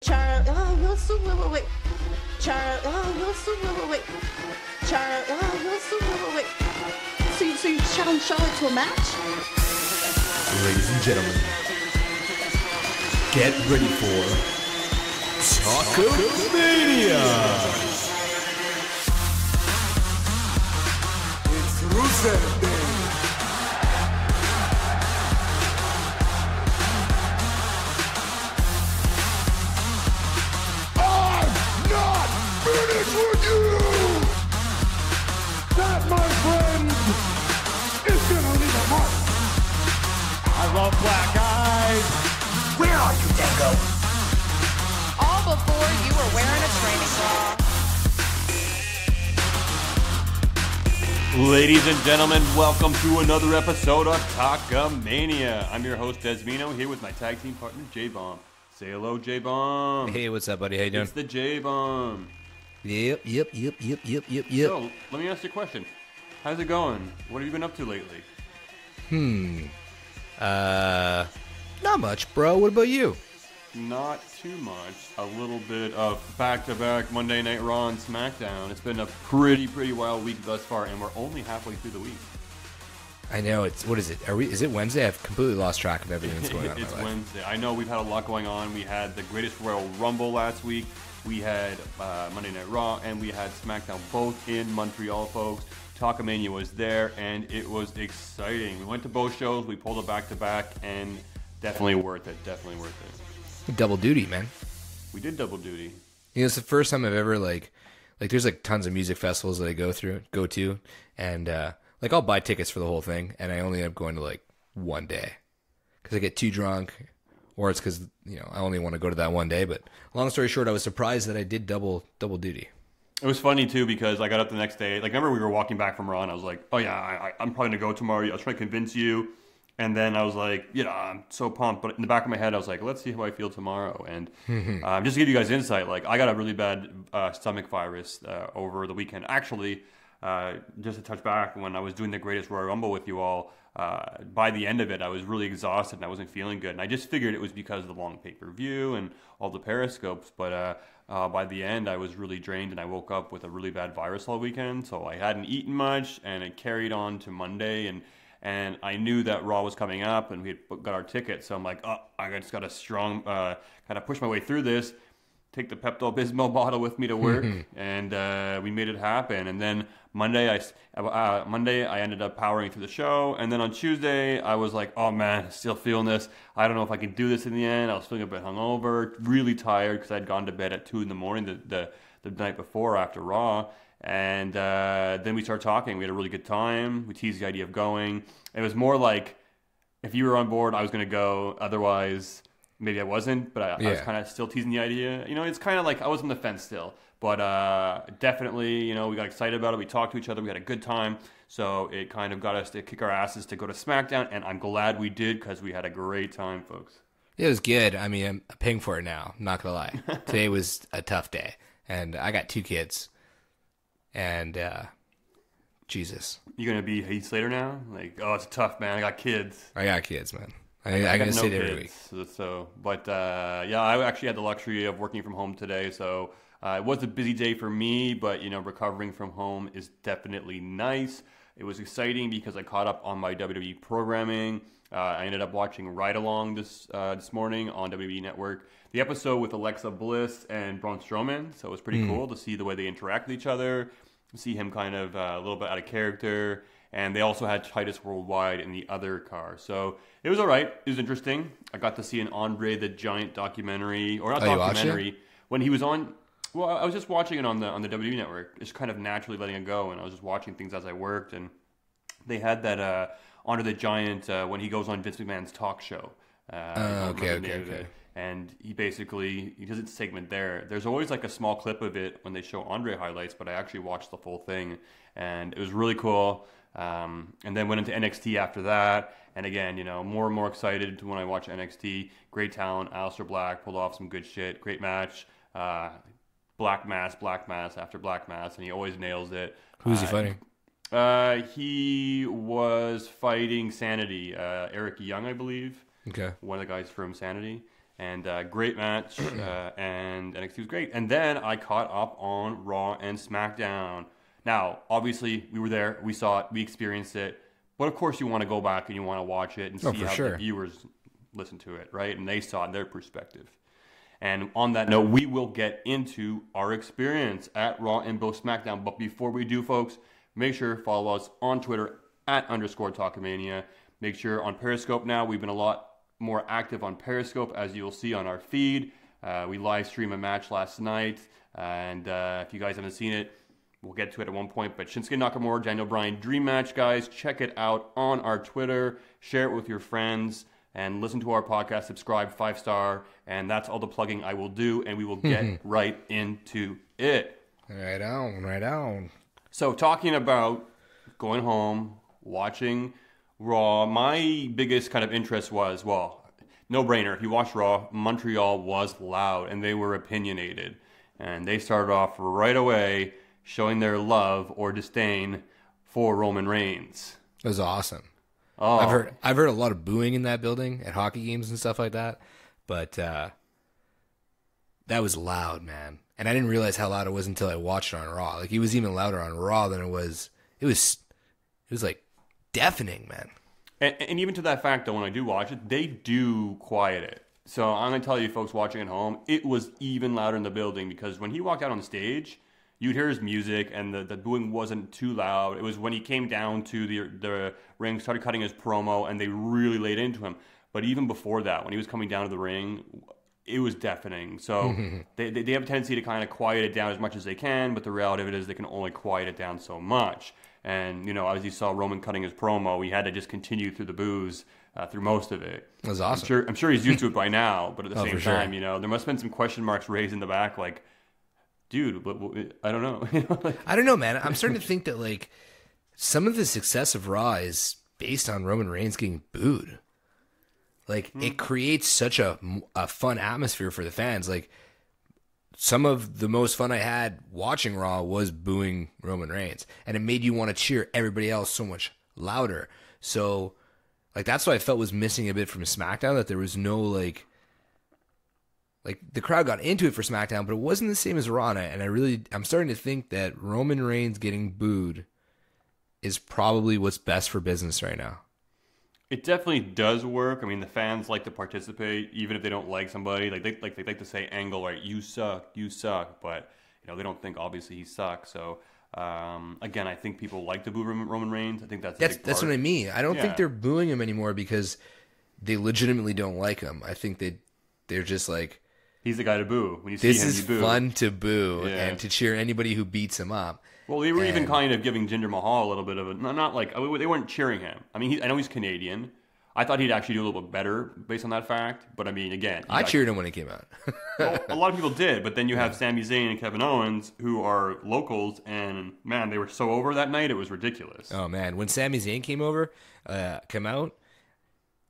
Charlie, oh, you're so wait. Charlie, oh, you're so wait. Charlie, oh, you're so wait. So you challenge Charlotte to a match? Ladies and gentlemen, get ready for Talkamania. It's Rusev Day. Finish with you! That, my friend, is gonna leave a mark. I love black eyes. Where are you, Dango? All before you were wearing a training bra. Ladies and gentlemen, welcome to another episode of Talkamania. I'm your host, Dez here with my tag team partner, J-Bomb. Say hello, J-Bomb. Hey, what's up, buddy? How you doing? It's the J-Bomb. Yep. So, let me ask you a question. How's it going? What have you been up to lately? Not much, bro. What about you? Not too much. A little bit of back-to-back Monday Night Raw and Smackdown. It's been a pretty wild week thus far, and we're only halfway through the week. I know. What is it? Is it Wednesday? I've completely lost track of everything that's going on in my life. It's Wednesday. I know we've had a lot going on. We had the Greatest Royal Rumble last week. We had Monday Night Raw, and we had Smackdown, both in Montreal, folks. Talkamania was there, and it was exciting. We went to both shows. We pulled it back-to-back, and definitely worth it. Double duty, man. We did double duty. You know, it's the first time I've ever, like there's, tons of music festivals that I go to, and, I'll buy tickets for the whole thing, and I only end up going to, one day. Because I get too drunk, or it's because, I only want to go to that one day. But long story short, I was surprised that I did double duty. It was funny, too, because I got up the next day. Remember we were walking back from Raw, and I was like, oh, yeah, I'm probably going to go tomorrow. I was trying to convince you. And then I was like, I'm so pumped. But in the back of my head, I was like, let's see how I feel tomorrow. And just to give you guys insight, I got a really bad stomach virus over the weekend. Actually, just to touch back, when I was doing the Greatest Royal Rumble with you all, by the end of it, I was really exhausted and I wasn't feeling good. And I just figured it was because of the long pay-per-view and all the periscopes. But by the end, I was really drained and I woke up with a really bad virus all weekend. So I hadn't eaten much, and it carried on to Monday. And I knew that Raw was coming up, and we had got our ticket. So I'm like, I just got a strong, kind of push my way through this, take the Pepto-Bismol bottle with me to work, and we made it happen. And then Monday, I ended up powering through the show. And then on Tuesday, I was like, oh man, still feeling this. I don't know if I can do this in the end. I was feeling a bit hungover, really tired because I'd gone to bed at 2 a.m. the night before after Raw. And then we started talking. We had a really good time. We teased the idea of going. It was more like, if you were on board, I was going to go. Otherwise, maybe I wasn't. But I was kind of still teasing the idea. It's kind of like I was on the fence still. But definitely, we got excited about it. We talked to each other. We had a good time. So it kind of got us to kick our asses to go to Smackdown. And I'm glad we did, because we had a great time, folks. It was good. I mean, I'm paying for it now. I'm not going to lie. Today was a tough day. And I got 2 kids. And, Jesus. You gonna be Heath Slater now? It's tough, man. I got kids. I got kids, man. I gotta say it every week. I actually had the luxury of working from home today, so it was a busy day for me, but, recovering from home is definitely nice. It was exciting because I caught up on my WWE programming. I ended up watching Ride Along this morning on WWE Network. The episode with Alexa Bliss and Braun Strowman, so it was pretty cool to see the way they interact with each other, see him kind of a little bit out of character, and they also had Titus Worldwide in the other car. So it was all right. It was interesting. I got to see an Andre the Giant documentary, or not documentary, when he was on. Well, I was just watching it on the WWE Network, just kind of naturally letting it go, and I was just watching things as I worked, and they had that Andre the Giant when he goes on Vince McMahon's talk show. Okay. And he does a segment there. There's always a small clip of it when they show Andre highlights, but I actually watched the full thing, and it was really cool. And then went into NXT after that, and again, more and more excited when I watch NXT. Great talent. Aleister Black pulled off some good shit. Great match. Black Mass after Black Mass, and he always nails it. Who's he fighting? He was fighting Sanity, Eric Young, I believe. Okay. One of the guys from Sanity. And great match, and NXT was great. And then I caught up on Raw and SmackDown. Now, obviously, we were there, we saw it, we experienced it. But of course, you want to go back and you want to watch it and see how the viewers listen to it, right? And they saw it, their perspective. And on that note, we will get into our experience at Raw and both SmackDown. But before we do, folks, make sure to follow us on Twitter @_Talkamania. Make sure on Periscope now, we've been a lot more active on Periscope, as you'll see on our feed. We live stream a match last night, and if you guys haven't seen it, we'll get to it at one point. But Shinsuke Nakamura, Daniel Bryan dream match, guys. Check it out on our Twitter. Share it with your friends, and listen to our podcast. Subscribe, 5-star, and that's all the plugging I will do, and we will get right into it. Right on. So talking about going home, watching Raw, my biggest kind of interest was, well, no-brainer. If you watch Raw, Montreal was loud, and they were opinionated. And they started off right away showing their love or disdain for Roman Reigns. It was awesome. Oh. I've heard a lot of booing in that building at hockey games and stuff like that, but that was loud, man. And I didn't realize how loud it was until I watched it on Raw. Like, it was even louder on Raw than it was. It was like deafening, man. And even to that fact, though, when I do watch it, they do quiet it. So I'm going to tell you, folks watching at home, it was even louder in the building, because when he walked out on stage, you'd hear his music, and the booing wasn't too loud. It was when he came down to the ring, started cutting his promo, and they really laid into him. But even before that, when he was coming down to the ring, it was deafening. So they have a tendency to kind of quiet it down as much as they can, but the reality of it is they can only quiet it down so much. And, you know, as you saw Roman cutting his promo, he had to just continue through the boos through most of it. That was awesome. I'm sure he's used to it by now, but at the same time, sure. you know, there must have been some question marks raised in the back, like, dude, but I don't know. I don't know, man. I'm starting to think that, like, some of the success of Raw is based on Roman Reigns getting booed. Like, it creates such a fun atmosphere for the fans. Like, some of the most fun I had watching Raw was booing Roman Reigns, and it made you want to cheer everybody else so much louder. So, like, that's what I felt was missing a bit from SmackDown, that there was no, like the crowd got into it for SmackDown, but it wasn't the same as Raw. And I'm starting to think that Roman Reigns getting booed is probably what's best for business right now. It definitely does work. I mean, the fans like to participate, even if they don't like somebody. Like they like to say, "Angle, right? You suck," but you know they don't think obviously he sucks. So again, I think people like to boo Roman Reigns. I think that's what I mean. I don't think they're booing him anymore because they legitimately don't like him. I think they're just like, he's the guy to boo. When you see him, you boo. This is fun to boo and to cheer anybody who beats him up. Well, they were even kind of giving Jinder Mahal a little bit of a... Not like... They weren't cheering him. I mean, I know he's Canadian. I thought he'd actually do a little bit better based on that fact. But, I mean, again... I cheered him when he came out. Well, a lot of people did. But then you have Sami Zayn and Kevin Owens, who are locals. And, man, they were so over that night, it was ridiculous. Oh, man. When Sami Zayn came out,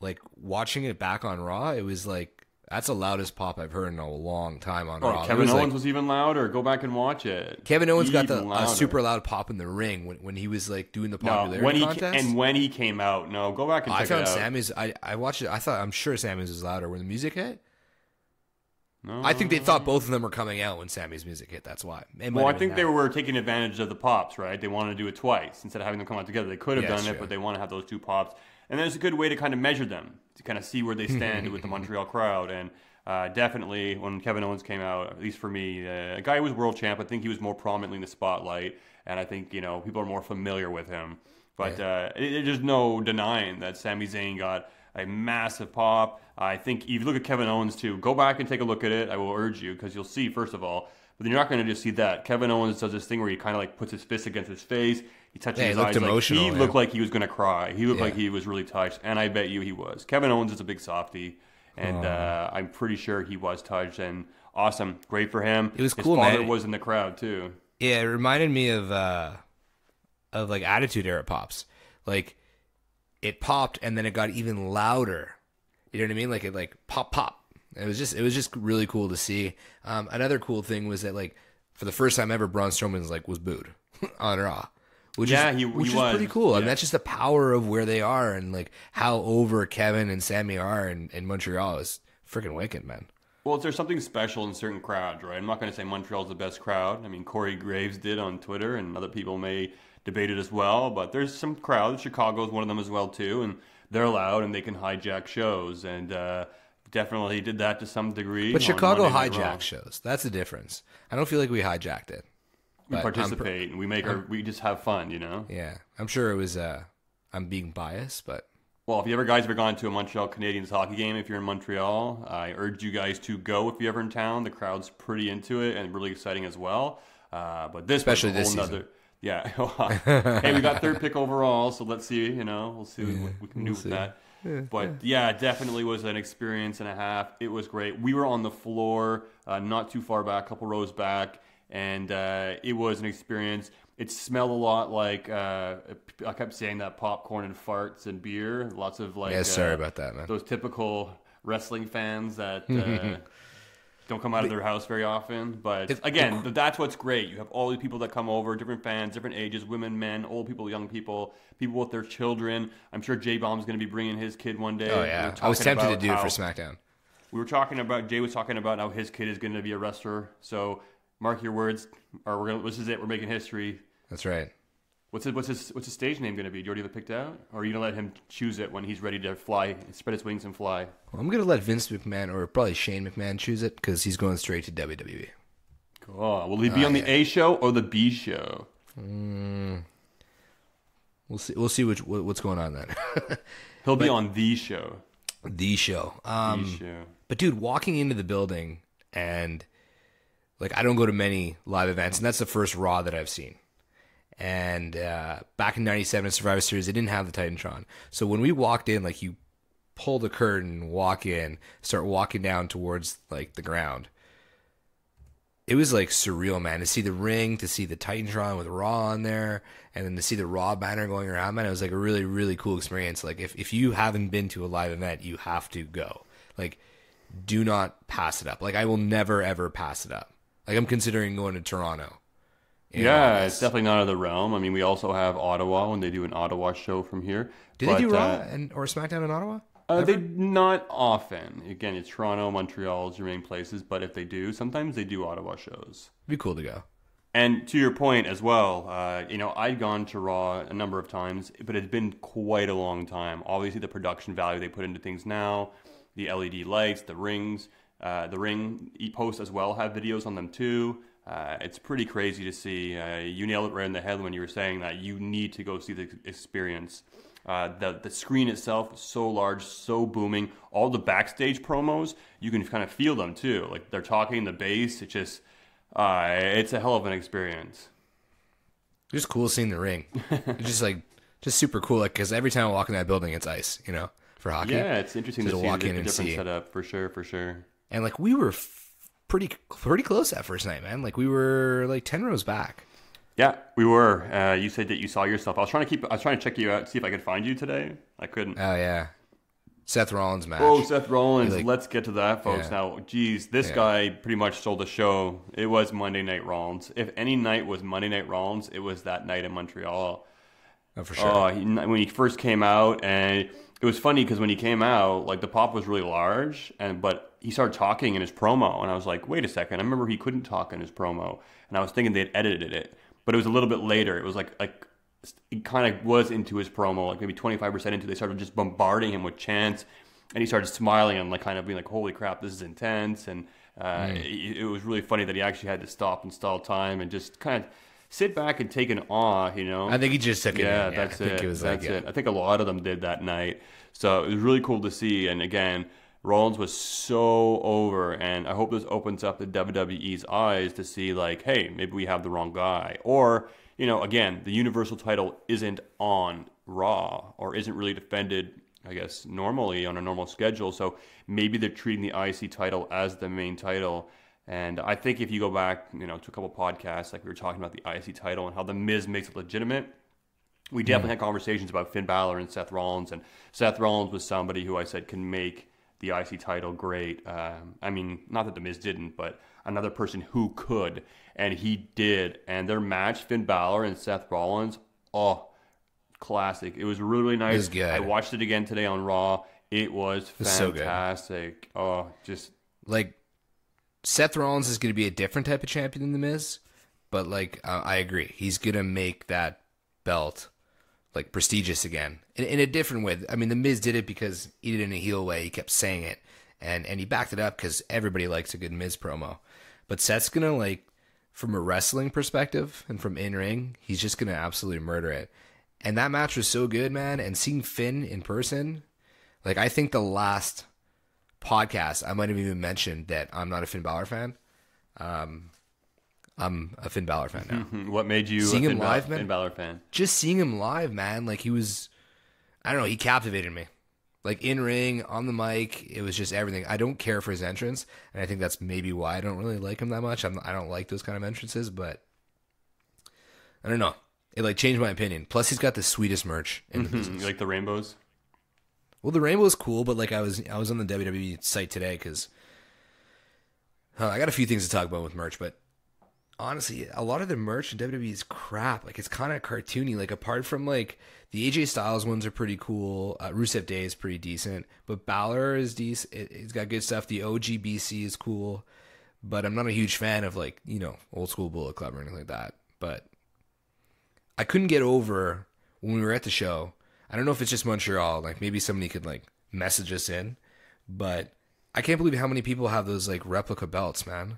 like, watching it back on Raw, it was like... That's the loudest pop I've heard in a long time on Raw. Kevin Owens was even louder. Go back and watch it. Kevin Owens got a super loud pop in the ring when he was like doing the popularity contest. And when he came out, go back and check it out. Sammy's. I watched it. I'm sure Sammy's was louder when the music hit. No, I think they thought both of them were coming out when Sammy's music hit. That's why. I think they were taking advantage of the pops, right? They wanted to do it twice instead of having them come out together. They could have done it, but they want to have those two pops. And there's a good way to kind of measure them, to kind of see where they stand with the Montreal crowd. And definitely when Kevin Owens came out, at least for me, a guy who was world champ, I think he was more prominently in the spotlight. And I think, people are more familiar with him. But there's no denying that Sami Zayn got a massive pop. I think if you look at Kevin Owens too, go back and take a look at it. I will urge you, because you'll see, first of all, but then you're not going to just see that. Kevin Owens does this thing where he kind of like puts his fist against his face. He touches his eyes. He looked like he was going to cry. He looked like he was really touched, and I bet you he was. Kevin Owens is a big softie, and I'm pretty sure he was touched. And awesome, great for him. It was cool, man. His father man. was in the crowd too. Yeah, it reminded me of like Attitude Era pops. Like it popped, and then it got even louder. You know what I mean? Like it like pop. It was just really cool to see. Another cool thing was that like for the first time ever, Braun Strowman was booed on Raw. Which is pretty cool. Yeah. I mean, that's just the power of where they are and like how over Kevin and Sammy are in Montreal is freaking wicked, man. Well, there's something special in certain crowds, right? I'm not going to say Montreal's the best crowd. I mean, Corey Graves did on Twitter, and other people may debate it as well. But there's some crowds. Chicago's one of them as well, too. And they're loud, and they can hijack shows. And definitely did that to some degree. But Chicago hijacks shows. That's the difference. I don't feel like we hijacked it. We participate, and we just have fun, you know? Yeah. I'm sure it was, I'm being biased, but... Well, if you guys ever gone to a Montreal Canadiens hockey game, if you're in Montreal, I urge you guys to go if you're ever in town. The crowd's pretty into it and really exciting as well. But this, especially this season. Nother, yeah. Hey, we got 3rd pick overall, so let's see. We'll see what we can do with that. But yeah, it definitely was an experience and a half. It was great. We were on the floor, not too far back, a couple rows back, and it was an experience. It smelled a lot like, I kept saying that, popcorn and farts and beer. Lots of like... Yeah, sorry about that, man. Those typical wrestling fans that don't come out of their house very often. But again, that's what's great. You have all these people that come over, different fans, different ages, women, men, old people, young people, people with their children. I'm sure J-Bomb's going to be bringing his kid one day. Oh, yeah. I was tempted to do it for Smackdown. Jay was talking about how his kid is going to be a wrestler. So mark your words. This is it. We're making history. That's right. What's his stage name going to be? Do you already have it picked out? Or are you going to let him choose it when he's ready to fly, spread his wings and fly? Well, I'm going to let Vince McMahon or probably Shane McMahon choose it because he's going straight to WWE. Cool. Will he be on the A show or the B show? We'll see. We'll see what's going on then. He'll be on the show. The show. But dude, walking into the building and like I don't go to many live events, and that's the first Raw that I've seen. And back in '97 at Survivor Series, they didn't have the Titantron. So when we walked in, like you pull the curtain, walk in, start walking down towards like the ground. It was like surreal, man. To see the ring, to see the Titantron with Raw on there, and then to see the Raw banner going around, man, it was like a really, really cool experience. Like if you haven't been to a live event, you have to go. Like, do not pass it up. Like I will never ever pass it up. Like I'm considering going to Toronto. Yeah, it's definitely not out of the realm. I mean, we also have Ottawa when they do an Ottawa show from here. Do they do Raw or SmackDown in Ottawa? They not often. Again, it's Toronto, Montreal is your main places, but if they do, sometimes they do Ottawa shows. It'd be cool to go. And to your point as well, I'd gone to Raw a number of times, but it's been quite a long time. Obviously, the production value they put into things now, the LED lights, the rings, the ring posts as well have videos on them too. It's pretty crazy to see. You nailed it right in the head when you were saying that you need to go see the experience. The screen itself is so large, so booming. All the backstage promos, you can kind of feel them too. Like they're talking the bass. It's just, it's a hell of an experience. It's just cool seeing the ring. It's just super cool. Like because every time I walk in that building, it's ice. For hockey. Yeah, it's interesting to see the different setup for sure. And like we were pretty close that first night, man. Like we were like 10 rows back. Yeah, we were. You said that you saw yourself. I was trying to check you out, see if I could find you today. I couldn't. Oh yeah, Seth Rollins match. Oh, Seth Rollins. Let's get to that, folks. Yeah. Now, geez, this guy pretty much stole the show. It was Monday Night Rollins. If any night was Monday Night Rollins, it was that night in Montreal. Oh, for sure. When he first came out, and it was funny because when he came out, like the pop was really large, but he started talking in his promo, and I was like, wait a second. I remember he couldn't talk in his promo, and I was thinking they'd edited it. But it was a little bit later. It was like he kind of was into his promo, like maybe 25% into. They started just bombarding him with chants, and he started smiling and like kind of being like, "Holy crap, this is intense!" And it was really funny that he actually had to stop and stall time and just kind of sit back and take an awe. I think he just took it. Yeah, that's it. That's it. I think a lot of them did that night, so it was really cool to see. And again, Rollins was so over, and I hope this opens up the WWE's eyes to see, like, hey, maybe we have the wrong guy. Or, again, the Universal title isn't on Raw or isn't really defended, I guess, normally on a normal schedule. So maybe they're treating the IC title as the main title. And I think if you go back, to a couple podcasts, like we were talking about the IC title and how The Miz makes it legitimate, we definitely had conversations about Finn Balor and Seth Rollins. And Seth Rollins was somebody who I said can make the IC title great. I mean, not that The Miz didn't, but another person who could, and he did. And their match, Finn Balor and Seth Rollins, classic. It was really nice. It was good. I watched it again today on Raw, It was fantastic. Oh, just like Seth Rollins is going to be a different type of champion than The Miz, but like I agree, he's going to make that belt like prestigious again in a different way. I mean, The Miz did it because he did it in a heel way. He kept saying it, and he backed it up because everybody likes a good Miz promo. But Seth's going to, like, from a wrestling perspective and from in ring, he's just going to absolutely murder it. And that match was so good, man. And seeing Finn in person, like, I think the last podcast, I might have even mentioned that I'm not a Finn Balor fan. I'm a Finn Balor fan now. What made you seeing a him live, man? Finn Balor fan? Just seeing him live, man. Like, he was, I don't know, he captivated me. Like, in ring, on the mic, it was just everything. I don't care for his entrance, and I think that's maybe why I don't really like him that much. I don't like those kind of entrances, but I don't know. It, like, changed my opinion. Plus, he's got the sweetest merch in the business. You like the rainbows? Well, the rainbow's cool, but like I was on the WWE site today because I got a few things to talk about with merch, but honestly, a lot of the merch in WWE is crap. Like, it's kind of cartoony. Like, apart from like the AJ Styles ones are pretty cool. Rusev Day is pretty decent, but Balor is decent. It's got good stuff. The OGBC is cool, but I'm not a huge fan of, like, you know, old school Bullet Club or anything like that. But I couldn't get over when we were at the show. I don't know if it's just Montreal. Like, maybe somebody could, like, message us in. But I can't believe how many people have those, like, replica belts, man.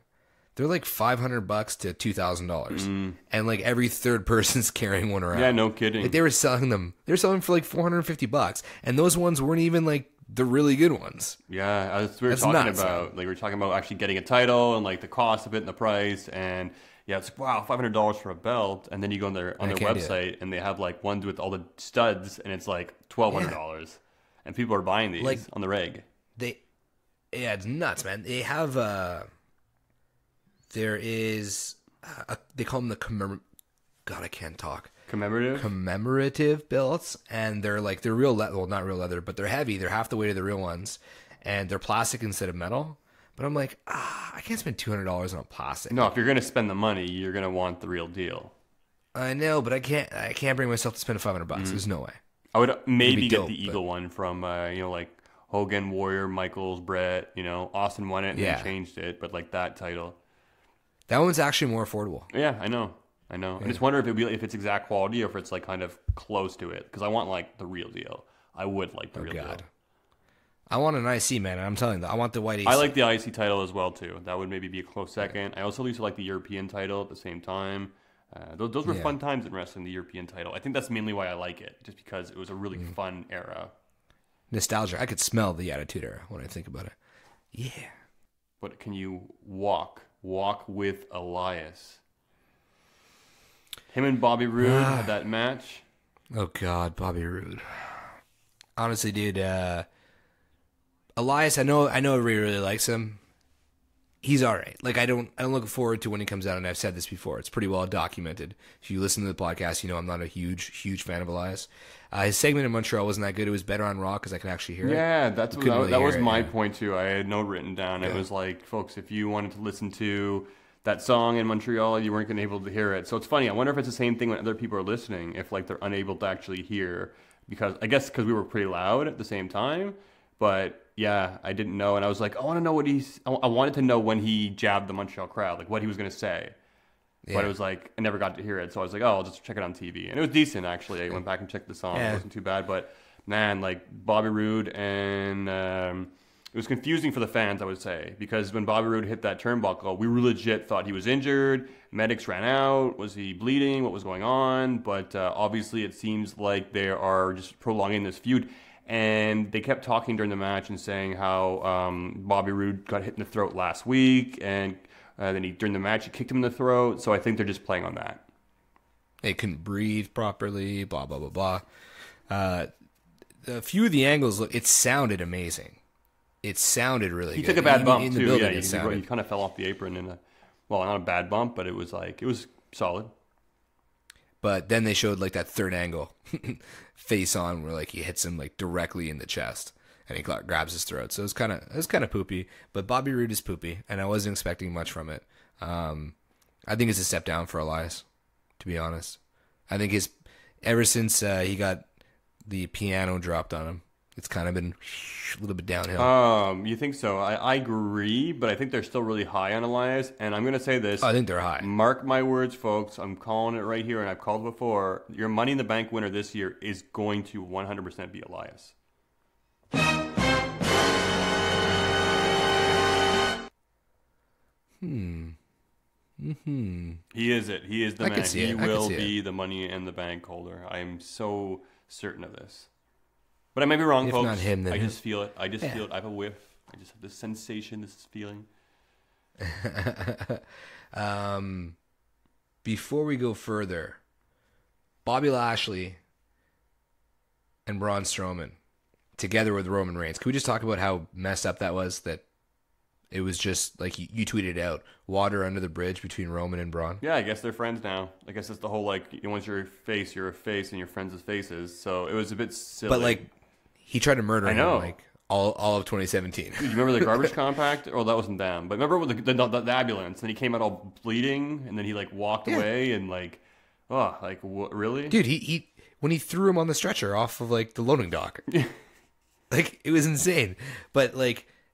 They're, like, $500 to $2,000. And, like, every third person's carrying one around. Yeah, no kidding. Like, they were selling them. They were selling for, like, $450. And those ones weren't even, like, the really good ones. Yeah, we were talking nuts, about. Man. Like, we were talking about actually getting a title and, like, the cost of it and the price. And yeah, it's wow, $500 for a belt, and then you go on their website and they have like ones with all the studs, and it's like $1,200, and people are buying these, like, on the reg. It's nuts, man. They have there is they call them the God, I can't talk. Commemorative belts, and they're real leather. Well, not real leather, but they're heavy. They're half the weight of the real ones, and they're plastic instead of metal. But I'm like, I can't spend $200 on a plastic. No, if you're gonna spend the money, you're gonna want the real deal. I know, but I can't bring myself to spend $500. There's no way. I would maybe get the Eagle one from like Hogan, Warrior, Michaels, Brett. You know, Austin won it and then changed it, but like that title. That one's actually more affordable. Yeah, I know. Yeah. I just wonder if it's exact quality or if it's like kind of close to it, because I want like the real deal. I would like the real deal. I want an IC, man. I'm telling you, I want the white IC. I like the IC title as well, too. That would maybe be a close second. I also used to like the European title at the same time. Those were fun times in wrestling, the European title. I think that's mainly why I like it, just because it was a really fun era. Nostalgia. I could smell the Attitude Era when I think about it. Yeah. But can you walk with Elias? Him and Bobby Roode had that match. Oh, God, Bobby Roode. Honestly, dude, Elias, I know everybody really likes him. He's all right. Like, I don't look forward to when he comes out, and I've said this before. It's pretty well documented. If you listen to the podcast, you know I'm not a huge fan of Elias. His segment in Montreal wasn't that good. It was better on Raw because I can actually hear it. Yeah, that was my point too. I had no written down. It was like, folks, if you wanted to listen to that song in Montreal, you weren't going to be able to hear it. So it's funny. I wonder if it's the same thing when other people are listening, if like they're unable to actually hear, because I guess because we were pretty loud at the same time. But yeah, I didn't know, and I was like, I want to know I wanted to know when he jabbed the Montreal crowd, like what he was going to say. Yeah. But it was like, I never got to hear it, so I was like, I'll just check it on TV. And it was decent, actually. I went back and checked the song. It wasn't too bad, but man, like Bobby Roode, and it was confusing for the fans, I would say, because when Bobby Roode hit that turnbuckle, we legit thought he was injured. Medics ran out. Was he bleeding? What was going on? But obviously it seems like they are just prolonging this feud. And they kept talking during the match and saying how Bobby Roode got hit in the throat last week, and then during the match he kicked him in the throat. So I think they're just playing on that. They couldn't breathe properly, blah, blah, blah, blah. A few of the angles, it sounded amazing. It sounded really good. He took a bad bump, too. Yeah, he kind of fell off the apron in not a bad bump, but it was solid. But then they showed like that third angle face on where like he hits him like directly in the chest and he grabs his throat. So it was kind of poopy, but Bobby Roode is poopy and I wasn't expecting much from it. I think it's a step down for Elias, to be honest. I think ever since he got the piano dropped on him, it's kind of been a little bit downhill. You think so? I agree, but I think they're still really high on Elias. And I'm going to say this. I think they're high. Mark my words, folks. I'm calling it right here, and I've called it before. Your Money in the Bank winner this year is going to 100% be Elias. He is it. He is the man. He will be the Money in the Bank holder. I am so certain of this. But I might be wrong, if folks. Not him, then I just feel it. I just feel it. I have a whiff. I just have this sensation, this feeling. Before we go further, Bobby Lashley and Braun Strowman together with Roman Reigns. Can we just talk about how messed up that was? That it was just like you tweeted out, water under the bridge between Roman and Braun. Yeah, I guess they're friends now. I guess it's the whole once you're a face, and your friends' faces. So it was a bit silly. But he tried to murder him all of 2017. Dude, you remember the garbage compact? Oh, that wasn't them. But remember with the ambulance, and he came out all bleeding, and then he walked away, and what, really? Dude, he when he threw him on the stretcher off of the loading dock, it was insane. But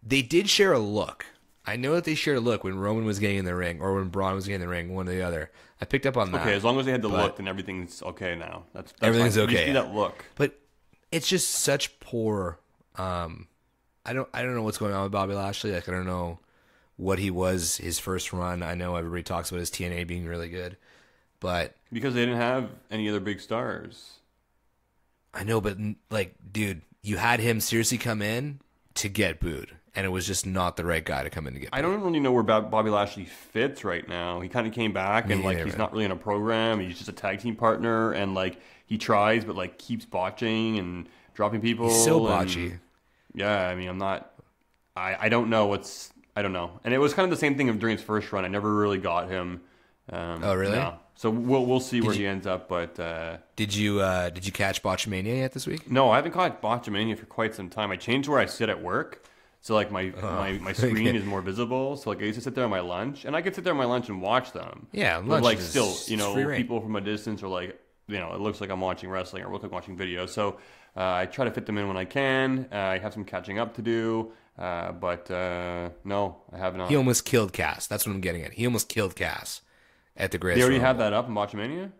they did share a look. I know that they shared a look when Roman was getting in the ring, or when Braun was getting in the ring, one or the other. I picked up on that. Okay, as long as they had the look, then everything's okay now. That's everything's fine. okay. You just need that look. But it's just such poor. I don't know what's going on with Bobby Lashley. I don't know what he was his first run. I know everybody talks about his TNA being really good, but because they didn't have any other big stars. I know, but dude, you had him seriously come in to get booed, and it was just not the right guy to come in to get booed. I don't really know where Bobby Lashley fits right now. He kind of came back, and he's not really in a program. He's just a tag team partner, and he tries, but keeps botching and dropping people. He's so botchy. Yeah, I mean, I don't know I don't know. And it was kind of the same thing during his first run. I never really got him. Oh, really? No. So we'll see where he ends up. But did you catch Botchamania yet this week? No, I haven't caught Botchamania for quite some time. I changed where I sit at work. So my screen is more visible. So I used to sit there on my lunch, and I could sit there on my lunch and watch them. Yeah, lunch but is still, people from a distance are it looks like I'm watching wrestling or look like watching video. So I try to fit them in when I can. I have some catching up to do, but no, I have not. He almost killed Cass. That's what I'm getting at. He almost killed Cass at the Greatest They already Rumble. have that up in Botchamania?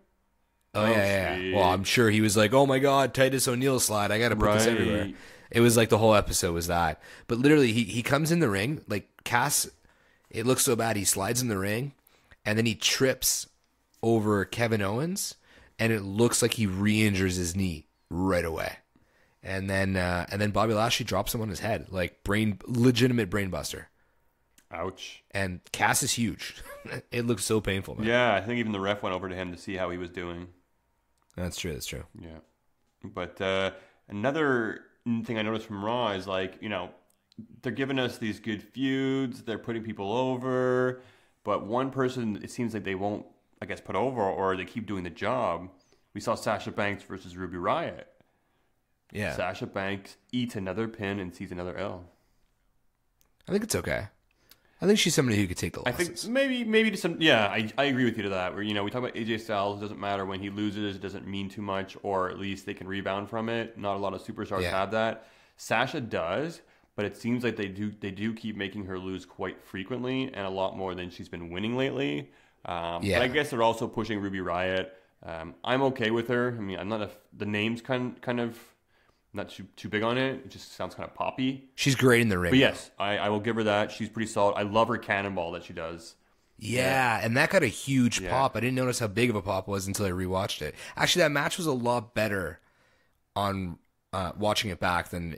Oh, yeah. Well, I'm sure he was like, oh my God, Titus O'Neil slide. I got to put this everywhere. It was the whole episode was that. But literally, he comes in the ring, Cass, it looks so bad. He slides in the ring, and then he trips over Kevin Owens, and it looks like he re-injures his knee right away. And then Bobby Lashley drops him on his head, legitimate brain buster. Ouch. And Cass is huge. It looks so painful, man. Yeah, I think even the ref went over to him to see how he was doing. That's true. Yeah. But another thing I noticed from Raw is they're giving us these good feuds, they're putting people over, but one person it seems like they won't, I guess, put over, or they keep doing the job. We saw Sasha Banks versus Ruby Riott. Yeah. Sasha Banks eats another pin and sees another L. I think it's okay. I think she's somebody who could take the losses. I think maybe to some. Yeah, I agree with you to that. Where we talk about AJ Styles, it doesn't matter when he loses, it doesn't mean too much, or at least they can rebound from it. Not a lot of superstars have that. Sasha does, but it seems like they do keep making her lose quite frequently and a lot more than she's been winning lately. But I guess they're also pushing Ruby Riott. I'm okay with her. I mean, I'm not the name's kind of. Not too big on it. It just sounds kind of poppy. She's great in the ring. But yes, I will give her that. She's pretty solid. I love her cannonball that she does. Yeah, and that got a huge pop. I didn't notice how big of a pop it was until I rewatched it. Actually, that match was a lot better on watching it back than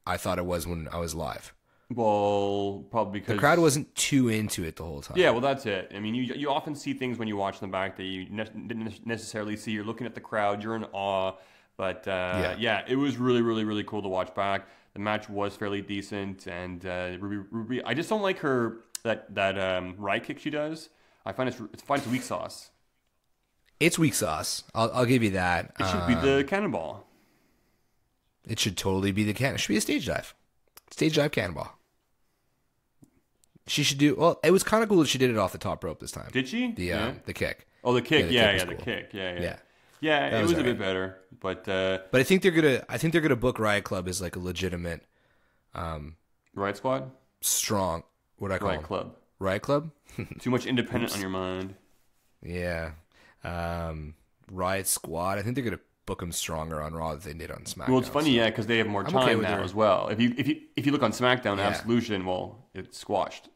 I thought it was when I was live. Well, probably because the crowd wasn't too into it the whole time. Yeah, well, that's it. I mean, you often see things when you watch them back that you didn't necessarily see. You're looking at the crowd. You're in awe. But it was really, really, really cool to watch back. The match was fairly decent, and Ruby, I just don't like her that ride kick she does. I find it's weak sauce. It's weak sauce. I'll give you that. It should be the cannonball. It should totally be the cannon. It should be a stage dive cannonball. She should do. Well, it was kind of cool that she did it off the top rope this time. Did she? The kick. Oh, the kick. Yeah, The kick. Yeah. Yeah, That it was a alright. bit better, but But I think they're gonna book Riot Club as like a legitimate, Riot Squad, strong. What do I call Riot them? Club. Riot Club. Too much independent on your mind. Yeah. Riot Squad. I think they're gonna book them stronger on Raw than they did on SmackDown. Well, it's funny, yeah, because they have more I'm time okay with now their- as well. If you look on SmackDown, Yeah. Absolution, well, it's squashed.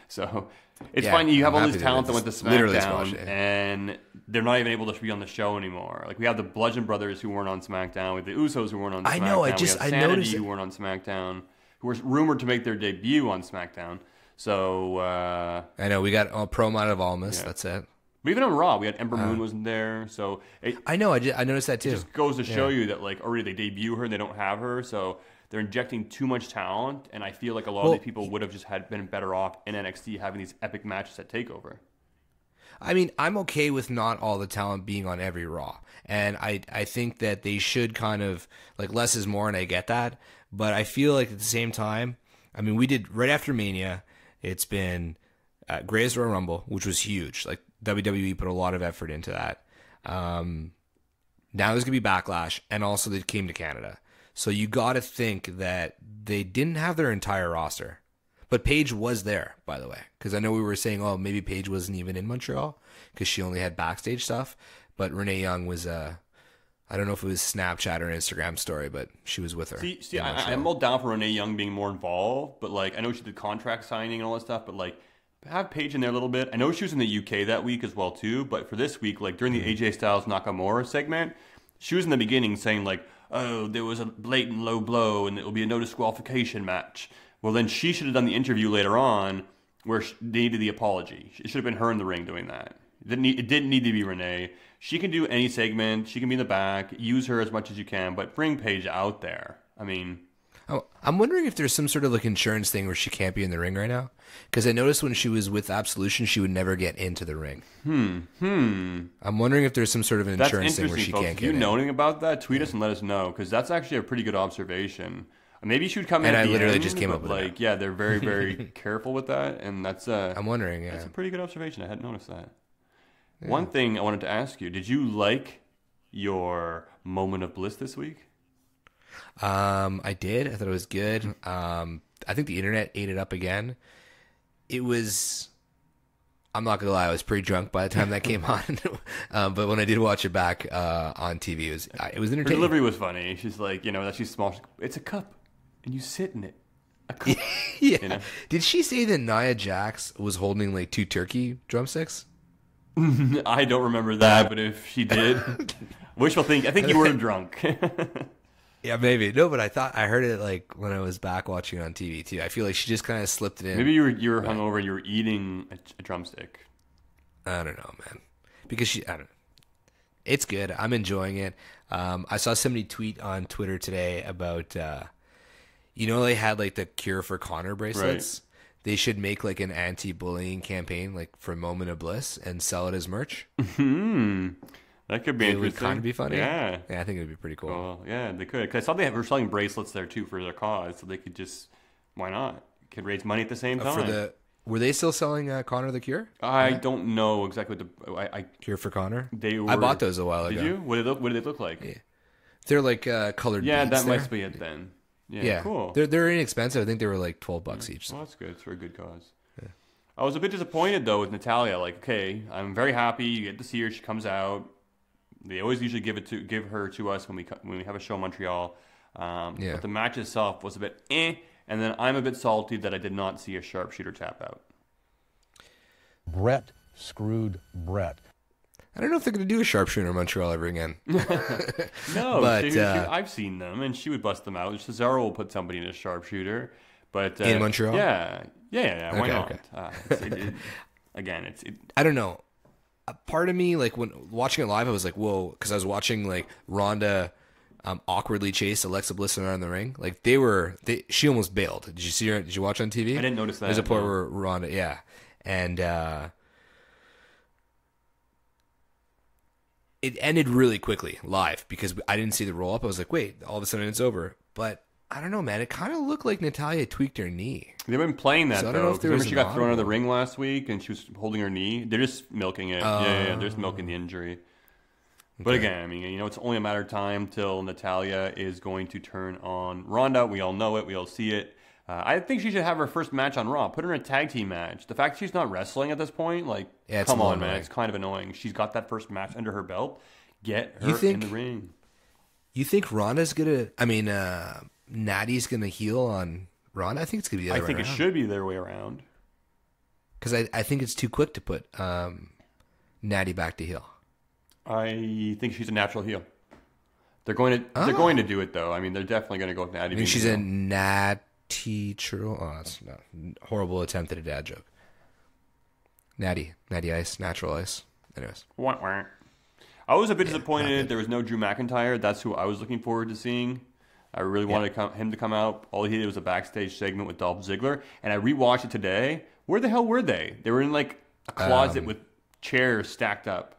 So it's Yeah, funny. You have I'm all happy this that talent that it's went to literally squashed, SmackDown, yeah. and they're not even able to be on the show anymore. Like we have the Bludgeon Brothers who weren't on SmackDown, with the Usos who weren't on SmackDown. I know, I we have Sanity noticed it. who weren't on SmackDown, who were rumored to make their debut on SmackDown. So, I know we got a promo out of Almas. Yeah. That's it. but even on Raw, we had Ember Moon wasn't there. So it I know. I noticed that too. just goes to show you that like already they debut her and they don't have her, so they're injecting too much talent. And I feel like a lot of these people would have just been better off in NXT having these epic matches at Takeover. I mean, I'm okay with not all the talent being on every Raw. And I think that they should kind of, like, less is more, and I get that. But I feel like at the same time, I mean, we did, right after Mania, it's been Greatest Royal Rumble, which was huge. Like, WWE put a lot of effort into that. Now there's going to be Backlash, and also they came to Canada. So you got to think that they didn't have their entire roster. But Paige was there, by the way, because I know we were saying, oh, maybe Paige wasn't even in Montreal because she only had backstage stuff. But Renee Young was, I don't know if it was Snapchat or Instagram story, but she was with her. See, in Montreal. I'm all down for Renee Young being more involved, but like I know she did contract signing and all that stuff, but like have Paige in there a little bit. I know she was in the UK that week as well too, but for this week, like during the AJ Styles Nakamura segment, she was in the beginning saying like, oh, there was a blatant low blow and it will be a no disqualification match. Well, then she should have done the interview later on where they needed the apology. It should have been her in the ring doing that. It didn't need to be Renee. She can do any segment. She can be in the back. Use her as much as you can, but bring Paige out there. I mean, Oh, I'm wondering if there's some sort of like insurance thing where she can't be in the ring right now. Because I noticed when she was with Absolution, she would never get into the ring. I'm wondering if there's some sort of an that's insurance thing where interesting, she folks. can't If get you in. know anything about that, tweet us and let us know, because that's actually a pretty good observation. Maybe she would come in And at I the literally end, just came but up with like, that. yeah, they're very, very careful with that, and that's I'm wondering, yeah. that's a pretty good observation. I hadn't noticed that. One thing I wanted to ask you: did you like your moment of bliss this week? I did. I thought it was good. I think the internet ate it up again. It was. I'm not gonna lie. I was pretty drunk by the time that came on, but when I did watch it back on TV, it was Her entertaining. delivery was funny. She's like, that she's small. She's, it's a cup, and you sit in it. A cup. Yeah. You know? Did she say that Nia Jax was holding like 2 turkey drumsticks? I don't remember that, but if she did, wishful thinking. I think you were drunk. Yeah, maybe. No, but I heard it like when I was back watching it on TV too. I feel like she just kind of slipped it in. Maybe you were hungover. You were eating a drumstick. I don't know, man. Because I don't know. It's good. I'm enjoying it. I saw somebody tweet on Twitter today about, they had like the Cure for Connor bracelets. They should make like an anti-bullying campaign, like for Moment of Bliss, and sell it as merch. That could be It would interesting. kind of be funny. Yeah. I think it would be pretty cool. Well, yeah, they could. Because I saw they were selling bracelets there too for their cause, so they could just, why not? Could raise money at the same time. Were they still selling Connor the Cure? I don't know exactly what I Cure for Connor? they were. I bought those a while ago. Did you? What did they look like? Yeah. They're like colored Yeah, beads that there. must be it then. Yeah, Yeah, cool. They're inexpensive. I think they were like $12 each. Well, that's good. It's for a good cause. I was a bit disappointed though with Natalia. Like, okay, I'm very happy. You get to see her. She comes out. They always usually give her to us when we have a show in Montreal. But the match itself was a bit and then I'm a bit salty that I did not see a sharpshooter tap out. Brett screwed Brett. I don't know if they're going to do a sharpshooter in Montreal ever again. No, But, I've seen them, and she would bust them out. Cesaro will put somebody in a sharpshooter, but In Montreal? yeah. Why Okay, not? okay. Again, I don't know. A part of me, like when watching it live, I was like, "Whoa!" Because I was watching like Ronda awkwardly chase Alexa Bliss around the ring. Like she almost bailed. Did you see her? Did you watch on TV? I didn't notice that. There's a point no. where Ronda, yeah, and it ended really quickly live because I didn't see the roll up. I was like, "Wait!" All of a sudden, it's over. But I don't know, man. It kind of looked like Natalia tweaked her knee. They've been playing that So I though. don't know if there Remember was she an got thrown out of the audible. ring last week, and she was holding her knee. They're just milking it. Yeah, they're just milking the injury. But again, I mean, it's only a matter of time till Natalya is going to turn on Ronda. We all know it. We all see it. I think she should have her first match on Raw. Put her in a tag team match. The fact that she's not wrestling at this point, come on, man. It's kind of annoying. She's got that first match under her belt. Get her in the ring. You think Ronda's going to... Natty's going to heel on Ronda? I think it's going to be the other way around. I think it should be their way around. Because I think it's too quick to put Natty back to heel. I think she's a natural heel. They're going to do it, though. I mean, they're definitely going to go with Natty. I mean, she's a Natty True. Oh, it's a horrible attempt at a dad joke. Natty Ice, natural ice. Anyways. I was a bit disappointed there was no Drew McIntyre. That's who I was looking forward to seeing. I really wanted him to come out. All he did was a backstage segment with Dolph Ziggler. And I rewatched it today. Where the hell were they? They were in a closet with chairs stacked up.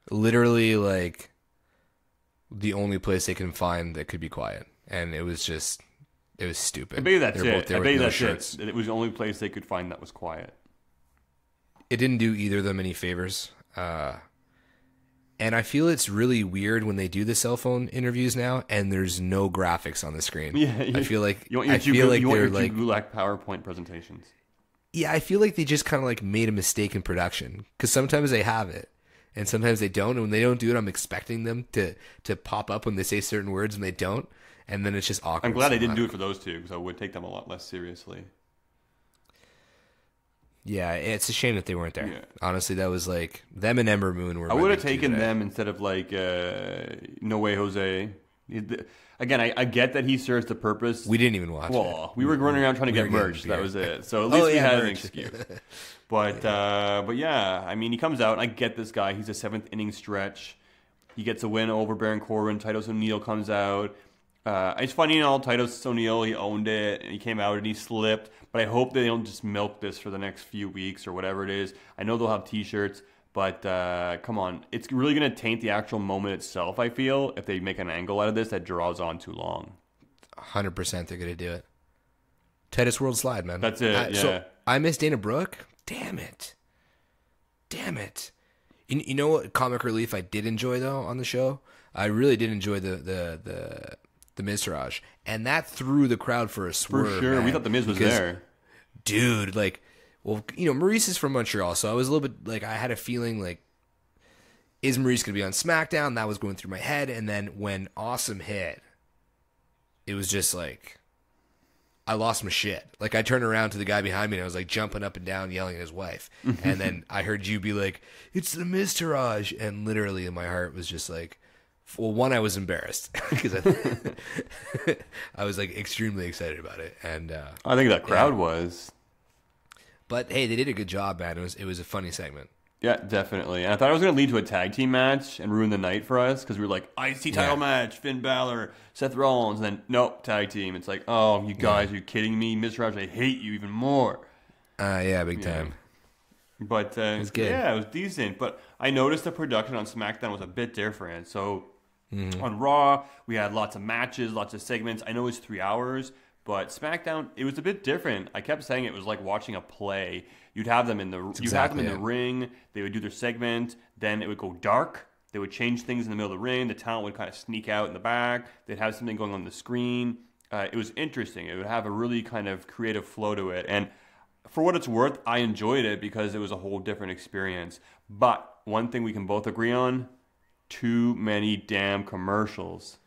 Literally the only place they can find that could be quiet. And it was stupid. I bet that's it. I bet that's it. It was the only place they could find that was quiet. It didn't do either of them any favors. And I feel it's really weird when they do the cell phone interviews now, and there's no graphics on the screen. Yeah, I feel like you want your Gulak PowerPoint presentations. Yeah, I feel like they just kind of made a mistake in production, because sometimes they have it, and sometimes they don't. And when they don't do it, I'm expecting them to pop up when they say certain words, and they don't, and then it's just awkward. I'm glad they didn't do it for those two, because I would take them a lot less seriously. Yeah, it's a shame that they weren't there. Yeah. Honestly, that was them and Ember Moon were. I would have taken them instead of No Way Jose. Again, I get that he serves the purpose. We didn't even watch it. We were running around trying to get merch. That was it. So at least we had an excuse. But yeah, I mean, he comes out, and I get this guy. He's a 7th inning stretch. He gets a win over Baron Corbin. Titus O'Neil comes out. It's funny, Titus O'Neil, he owned it, and he came out and he slipped. But I hope they don't just milk this for the next few weeks or whatever it is. I know they'll have T-shirts, but come on. It's really going to taint the actual moment itself, I feel, if they make an angle out of this that draws on too long. 100% they're going to do it. Titus World Slide, man. That's it, So I miss Dana Brooke? Damn it. You know what comic relief I did enjoy, though, on the show? I really did enjoy the Miztourage, and that threw the crowd for a swerve. For sure, man, we thought the Miz was there, dude. Maurice is from Montreal, so I was a little bit I had a feeling is Maurice gonna be on SmackDown? That was going through my head, and then when Awesome hit, it was just I lost my shit. I turned around to the guy behind me, and I was jumping up and down, yelling at his wife, and then I heard you be "It's the Miztourage," and literally in my heart was just well, one, I was embarrassed because I was extremely excited about it, and I think that crowd was. But hey, they did a good job, man. It was a funny segment. Yeah, definitely. And I thought it was going to lead to a tag team match and ruin the night for us because we were IC title match, Finn Balor, Seth Rollins, and then nope, tag team. It's oh, you guys, are you kidding me? Miztourage, I hate you even more. Yeah, big time. But it was good. Yeah, it was decent. But I noticed the production on SmackDown was a bit different. So. Mm-hmm. On Raw, we had lots of matches, lots of segments. I know it's 3 hours, but SmackDown, it was a bit different. I kept saying it was like watching a play. You'd have them in the the ring. They would do their segment. Then it would go dark. They would change things in the middle of the ring. The talent would kind of sneak out in the back. They'd have something going on the screen. It was interesting. It would have a really kind of creative flow to it. And for what it's worth, I enjoyed it because it was a whole different experience. But one thing we can both agree on, too many damn commercials.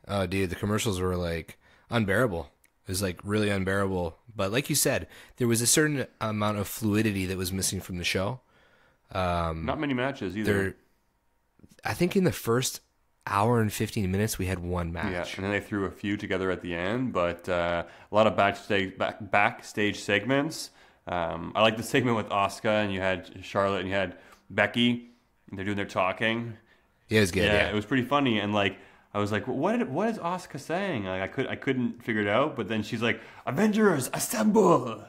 Oh, dude, the commercials were unbearable. It was really unbearable. But like you said, there was a certain amount of fluidity that was missing from the show. Not many matches either. I think in the first hour and 15 minutes, we had one match. Yeah, and then they threw a few together at the end. But a lot of backstage segments. I like the segment with Asuka, and you had Charlotte, and you had Becky. And they're doing their talking. Yeah, it was good. Yeah, it was pretty funny, and I was what is Asuka saying? I couldn't figure it out, but then she's Avengers assemble.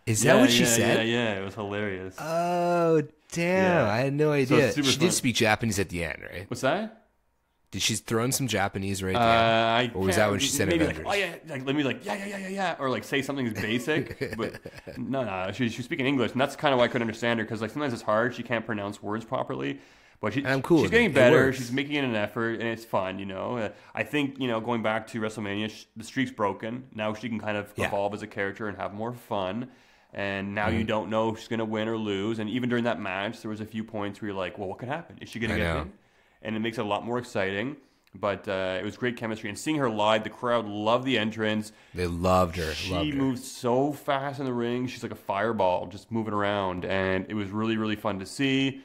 Is that what she said? Yeah, it was hilarious. Oh damn! Yeah. I had no idea. So she did speak Japanese at the end, right? What's that? Did she throw in some Japanese right there? Or was that when she said Avengers? Oh yeah, let me yeah, or say something basic. But no, she was speaking English, and that's kind of why I couldn't understand her because sometimes it's hard. She can't pronounce words properly. But And I'm cool she's with getting it. It better. works. She's making an effort, and it's fun, I think, going back to WrestleMania, the streak's broken. Now she can kind of evolve as a character and have more fun. And now you don't know if she's going to win or lose. And even during that match, there was a few points where you're like, well, what could happen? Is she going to get hit? And it makes it a lot more exciting. But it was great chemistry. And seeing her live, the crowd loved the entrance. They loved her. She moved so fast in the ring. She's like a fireball, just moving around. And it was really, really fun to see.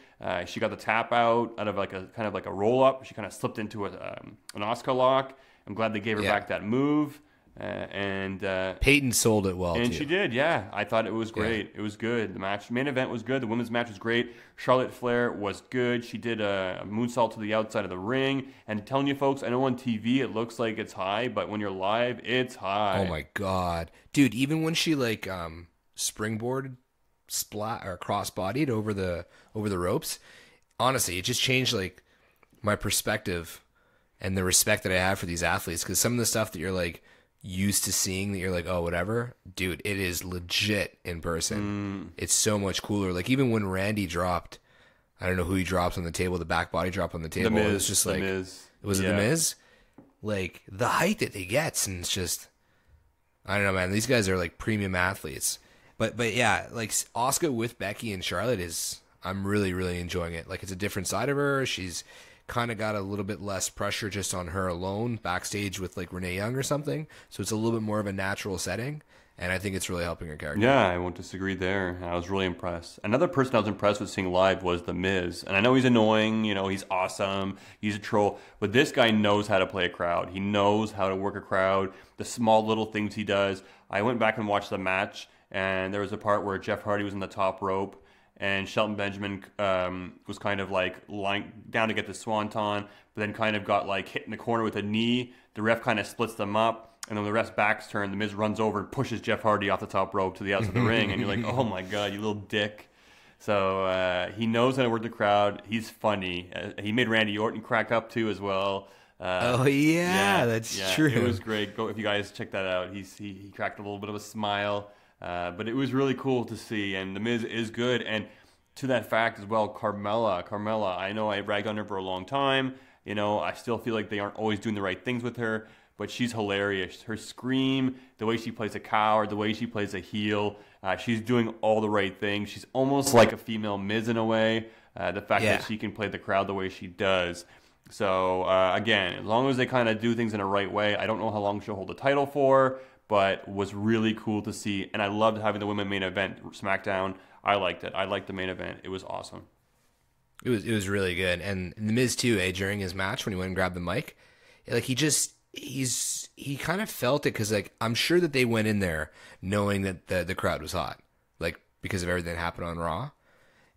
She got the tap out of like a kind of like a roll up. She kind of slipped into an Oscar lock. I'm glad they gave her back that move. And Peyton sold it well, and too. she did, yeah. I thought it was great. It was good. The main event was good. The women's match was great. Charlotte Flair was good. She did a moonsault to the outside of the ring. And telling you folks, I know on TV it looks like it's high, but when you're live, it's high. Oh my god, dude! Even when she like springboarded, splat or cross-bodied over the ropes, honestly, it just changed like my perspective and the respect that I have for these athletes. Because some of the stuff that you're like used to seeing, that you're like, oh, whatever, dude, it is legit in person. It's so much cooler. Like even when Randy dropped, I don't know who he dropped on the table, the back body drop on the table. The Miz, it was just like, Miz. Was it the Miz? Like the height that they get, and it's just, I don't know, man. These guys are like premium athletes. But yeah, like Asuka with Becky and Charlotte I'm really, really enjoying it. Like it's a different side of her. She's kind of got a little bit less pressure just on her alone backstage with like Renee Young or something. So it's a little bit more of a natural setting. And I think it's really helping her character. Yeah, I won't disagree there. I was really impressed. Another person I was impressed with seeing live was The Miz. And I know he's annoying, he's awesome, he's a troll. But this guy knows how to play a crowd. He knows how to work a crowd, the small little things he does. I went back and watched the match, and there was a part where Jeff Hardy was in the top rope, and Shelton Benjamin was kind of like lying down to get the swanton, but then kind of got like hit in the corner with a knee. The ref kind of splits them up. And then when the ref's back's turned, The Miz runs over and pushes Jeff Hardy off the top rope to the outside of the ring. And you're like, oh my God, you little dick. So he knows how to work the crowd. He's funny. He made Randy Orton crack up too as well. That's true. It was great. Go if you guys check that out. He cracked a little bit of a smile. But it was really cool to see. And The Miz is good. And to that fact as well, Carmella, I know I ragged on her for a long time. I still feel like they aren't always doing the right things with her. But she's hilarious. Her scream, the way she plays a coward, the way she plays a heel, she's doing all the right things. She's almost like a female Miz in a way. The fact that she can play the crowd the way she does. So, again, as long as they kind of do things in a right way, I don't know how long she'll hold the title for, but was really cool to see. And I loved having the women main event, Smackdown. I liked it. I liked the main event. It was awesome. It was really good. And The Miz too, during his match when he went and grabbed the mic, like he kind of felt it, because like I'm sure that they went in there knowing that the crowd was hot, like because of everything that happened on Raw.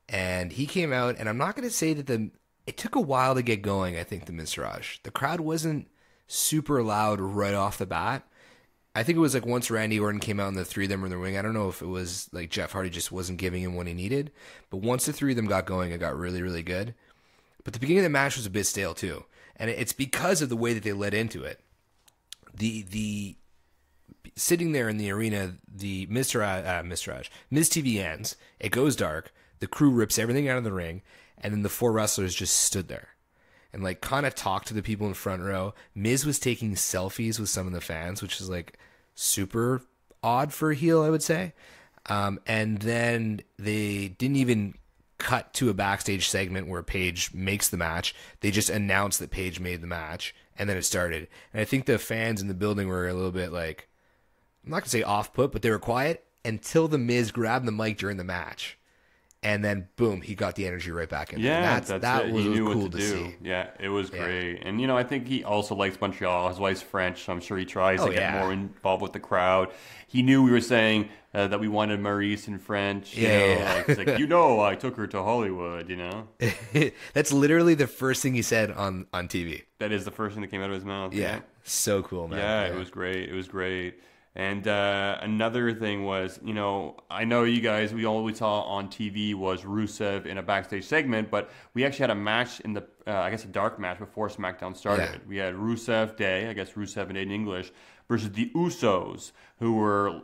And he came out, and I'm not going to say that it took a while to get going. I think the Miztourage, the crowd wasn't super loud right off the bat. I think it was like once Randy Orton came out and the three of them were in the ring. I don't know if it was like Jeff Hardy just wasn't giving him what he needed, but once the three of them got going, it got really, really good. But the beginning of the match was a bit stale too, and it's because of the way that they led into it. The sitting there in the arena, the Miz TV ends. It goes dark. The crew rips everything out of the ring, and then the four wrestlers just stood there and like kind of talked to the people in front row. Miz was taking selfies with some of the fans, which is like super odd for a heel, I would say. And then they didn't even cut to a backstage segment where Paige makes the match. They just announced that Paige made the match, and then it started. And I think the fans in the building were a little bit like, I'm not going to say off-put, but they were quiet until the Miz grabbed the mic during the match. And then, boom, he got the energy right back in. Yeah, that was he knew cool what to do. See. Yeah, it was great. And, I think he also likes Montreal. His wife's French, so I'm sure he tries to get more involved with the crowd. He knew we were saying that we wanted Maurice in French. He's like, I took her to Hollywood, That's literally the first thing he said on TV. That is the first thing that came out of his mouth. Yeah. So cool, man. Yeah, it was great. It was great. And another thing was, I know you guys, all we saw on TV was Rusev in a backstage segment, but we actually had a match in the, a dark match before SmackDown started. Yeah. We had Rusev Day, Rusev in English, versus the Usos, who were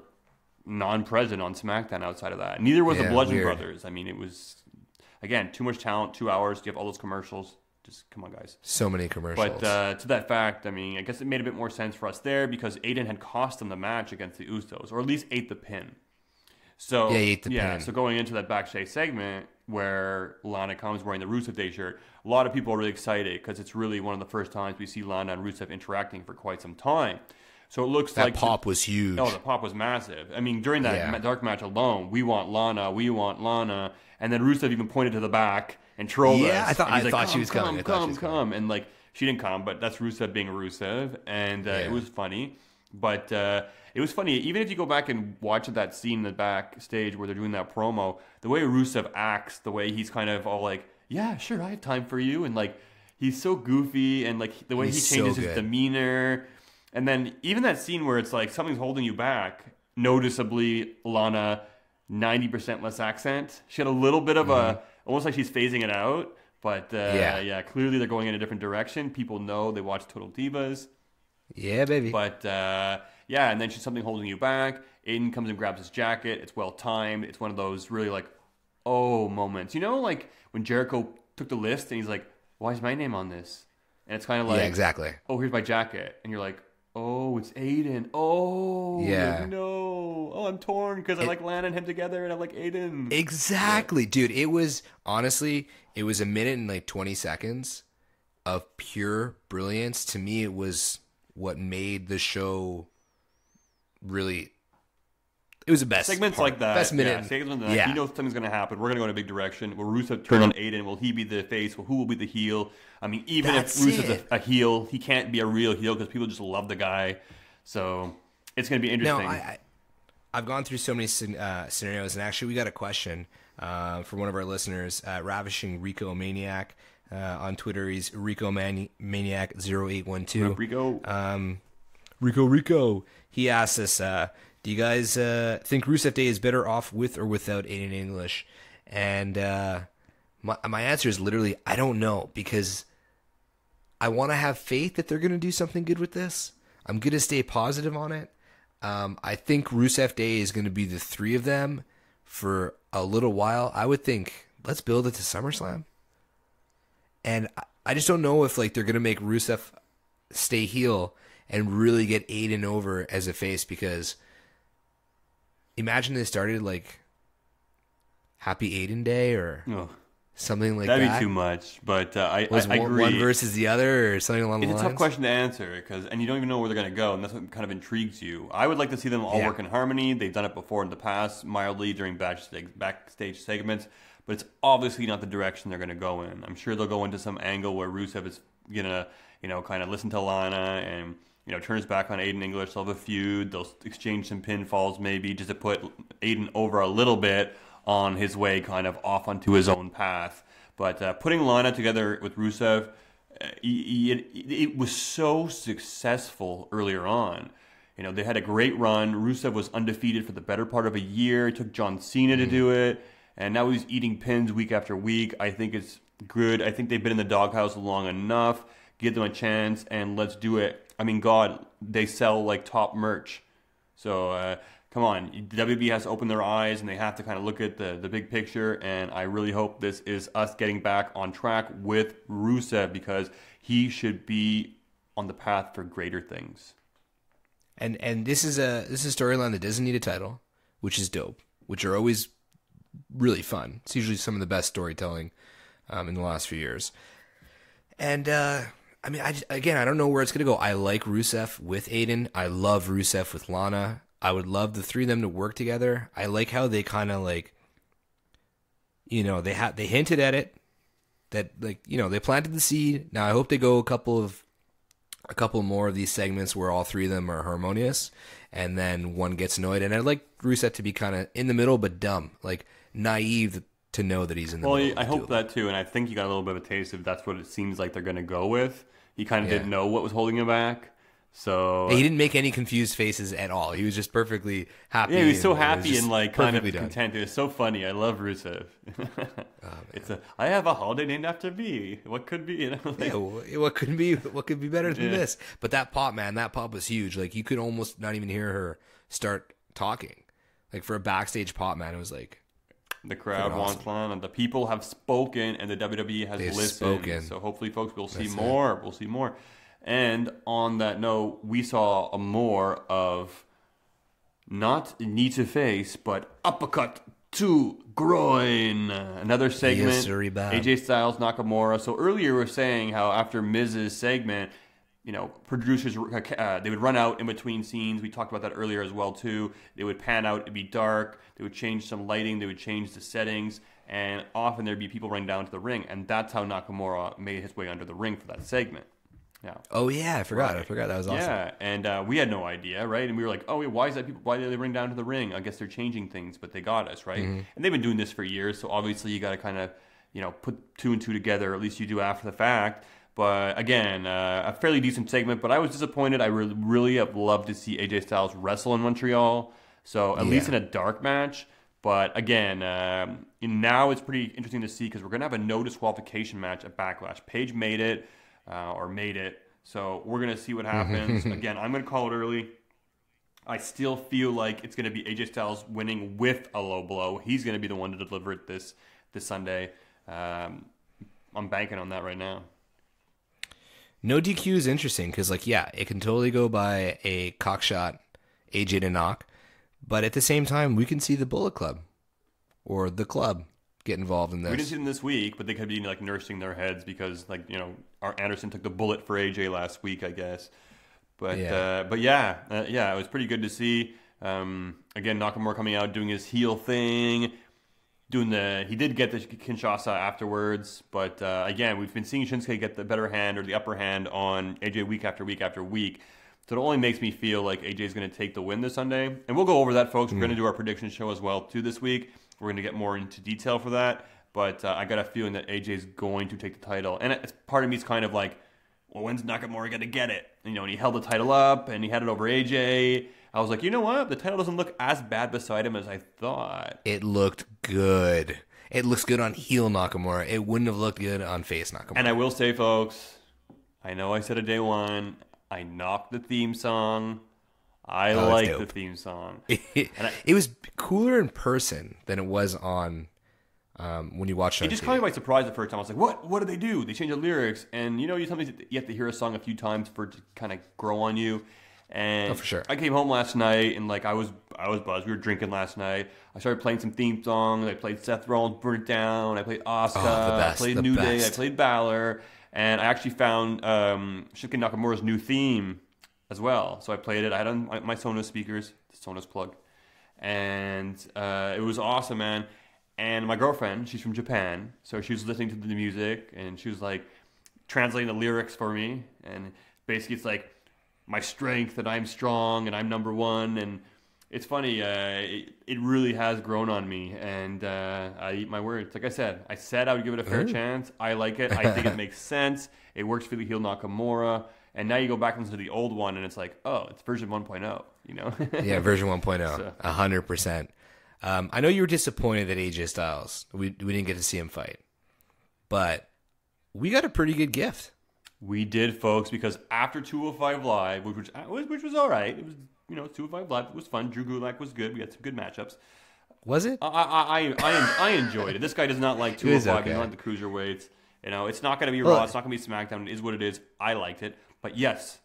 non-present on SmackDown outside of that. Neither was the Bludgeon Brothers. I mean, it was again, too much talent, 2 hours. You have all those commercials. Just come on, guys. So many commercials. But to that fact, I mean, I guess it made a bit more sense for us there because Aiden had cost them the match against the Usos, or at least ate the pin. So yeah, he ate the pin. So going into that backstage segment where Lana comes wearing the Rusev Day shirt, a lot of people are really excited because it's really one of the first times we see Lana and Rusev interacting for quite some time. So it looks that like pop was huge. Oh, the pop was massive. I mean, during that dark match alone, we want Lana, and then Rusev even pointed to the back and trolled us. Yeah, I thought she was coming. Come, and like she didn't come, but that's Rusev being Rusev, and it was funny. But it was funny, even if you go back and watch that scene in the backstage where they're doing that promo, the way Rusev acts, the way he's kind of all like, yeah, sure, I have time for you, and like he's so goofy, and like the way he changes his demeanor. And then even that scene where it's like something's holding you back, noticeably Lana, 90% less accent. She had a little bit of almost like she's phasing it out. But clearly they're going in a different direction. People know, they watch Total Divas. Yeah, baby. But and then she's something holding you back. Aiden comes and grabs his jacket. It's well timed. It's one of those really like, oh moments. You know, like when Jericho took the list and he's like, why is my name on this? And it's kind of like, yeah, exactly. Oh, here's my jacket. And you're like, oh, it's Aiden. Oh, yeah. No. Oh, I'm torn because I like Lana and him together and I like Aiden. Exactly, dude. It was, honestly, it was a minute and like 20 seconds of pure brilliance. To me, it was what made the show really... It was the best segments part. Like that. Best minute. Segments like that. You know something's going to happen. We're going to go in a big direction. Will Rusev turn on Aiden? Will he be the face? Who will be the heel? I mean, even if Rusev's a heel, he can't be a real heel because people just love the guy. So it's going to be interesting. Now, I've gone through so many scenarios, and actually we got a question from one of our listeners, Ravishing Rico Maniac. On Twitter, he's Rico Maniac 0812. Rico. He asks us, do you guys think Rusev Day is better off with or without Aiden English? And my answer is literally, I don't know, because I want to have faith that they're going to do something good with this. I'm going to stay positive on it. I think Rusev Day is going to be the three of them for a little while. I would think, let's build it to SummerSlam. And I just don't know if like they're going to make Rusev stay heel and really get Aiden over as a face, because imagine they started like Happy Aiden Day or something like that'd that. That'd be too much, but I agree. One versus the other or something along the lines? It's a tough question to answer and you don't even know where they're going to go, and that's what kind of intrigues you. I would like to see them all work in harmony. They've done it before in the past, mildly during backstage segments, but it's obviously not the direction they're going to go in. I'm sure they'll go into some angle where Rusev is going to, kind of listen to Lana and, turn his back on Aiden English. They'll have a feud. They'll exchange some pinfalls maybe just to put Aiden over a little bit on his way kind of off onto his own path. But putting Lana together with Rusev, it was so successful earlier on. They had a great run. Rusev was undefeated for the better part of a year. It took John Cena to do it. And now he's eating pins week after week. I think it's good. I think they've been in the doghouse long enough. Give them a chance and let's do it. I mean, God, they sell like top merch. So come on, WB has to open their eyes and they have to kind of look at the big picture. And I really hope this is us getting back on track with Rusev, because he should be on the path for greater things. And this is a storyline that doesn't need a title, which is dope, which are always really fun. It's usually some of the best storytelling in the last few years. And I mean, I don't know where it's going to go. I like Rusev with Aiden. I love Rusev with Lana. I would love the three of them to work together. I like how they kind of like, they hinted at it, that like, they planted the seed. Now I hope they go a couple more of these segments where all three of them are harmonious and then one gets annoyed. And I'd like Rusev to be kind of in the middle, but dumb, like naive to know that he's in the middle. Well, I hope that too. And I think you got a little bit of a taste if that's what it seems like they're going to go with. He kind of didn't know what was holding him back. So he didn't make any confused faces at all. He was just perfectly happy. Yeah, he was so happy and like kind of done. content. It was so funny. I love Rusev. I have a holiday named after me. What could be? What could be better than this? But that pop, man, that pop was huge. Like you could almost not even hear her start talking. Like for a backstage pop, man, it was like The crowd wants one, and the people have spoken, and the WWE has listened. Spoken. So hopefully, folks, we'll see more. We'll see more. And on that note, we saw a more of not knee to face, but uppercut to groin. Another segment. Yes, sir, AJ Styles, Nakamura. So earlier we were saying how after Miz's segment, producers, they would run out in between scenes. We talked about that earlier as well, too. They would pan out. It'd be dark. They would change some lighting. They would change the settings. And often there'd be people running down to the ring. And that's how Nakamura made his way under the ring for that segment. Yeah. Oh, yeah. I forgot. Right. That was awesome. Yeah. And we had no idea, right? And we were like, oh, wait, why did they bring down to the ring? I guess they're changing things, but they got us, right? Mm-hmm. And they've been doing this for years. So obviously you got to kind of, put two and two together, or at least you do after the fact. But again, a fairly decent segment. But I was disappointed. I really have loved to see AJ Styles wrestle in Montreal. So at least in a dark match. But again, now it's pretty interesting to see because we're going to have a no disqualification match at Backlash. Paige made it. So we're going to see what happens. Again, I'm going to call it early. I still feel like it's going to be AJ Styles winning with a low blow. He's going to be the one to deliver it this Sunday. I'm banking on that right now. No DQ is interesting because, it can totally go by a cockshot AJ to knock. But at the same time, we can see the Bullet Club or the club get involved in this. We didn't see them this week, but they could be nursing their heads because our Anderson took the bullet for AJ last week, I guess. But it was pretty good to see. Again, Nakamura coming out doing his heel thing, he did get the Kinshasa afterwards, but again, we've been seeing Shinsuke get the better hand or the upper hand on AJ week after week after week. So it only makes me feel like AJ is going to take the win this Sunday, and we'll go over that, folks. We're going to do our prediction show as well too this week. We're going to get more into detail for that, but I got a feeling that AJ is going to take the title. And part of me is kind of like, well, when's Nakamura going to get it? And he held the title up, and he had it over AJ. I was like, you know what? The title doesn't look as bad beside him as I thought. It looked good. It looks good on heel Nakamura. It wouldn't have looked good on face Nakamura. And I will say, folks, I know I said it day one, I knocked the theme song. I like the theme song. It was cooler in person than it was on when you watched it. It just caught me by surprise the first time. I was like, "What did they do? They changed the lyrics." And sometimes you have to hear a song a few times for it to kind of grow on you. And for sure. I came home last night and I was buzzed. We were drinking last night. I started playing some theme songs. I played Seth Rollins' "Burn It Down." I played Asuka. I played New Day. I played Balor. And I actually found Shinsuke Nakamura's new theme as well. So I played it. I had on my Sonos speakers, the Sonos plug. And it was awesome, man. And my girlfriend, she's from Japan, so she was listening to the music, and she was translating the lyrics for me. And basically it's my strength, and I'm strong, and I'm number one. And it's funny, it really has grown on me, and I eat my words. Like I said I would give it a fair chance. I like it. I think it makes sense. It works for the heel Nakamura. And now you go back into the old one, and it's it's version 1.0, Yeah, version 1.0, So. 100%. I know you were disappointed that AJ Styles, we didn't get to see him fight. But we got a pretty good gift. We did, folks, because after 205 Live, which was all right. It was, 205 Live, it was fun. Drew Gulak was good. We had some good matchups. Was it? I enjoyed it. This guy does not like 205. He doesn't like the cruiserweights. It's not going to be Raw. It's not going to be SmackDown. It is what it is. I liked it. But yes,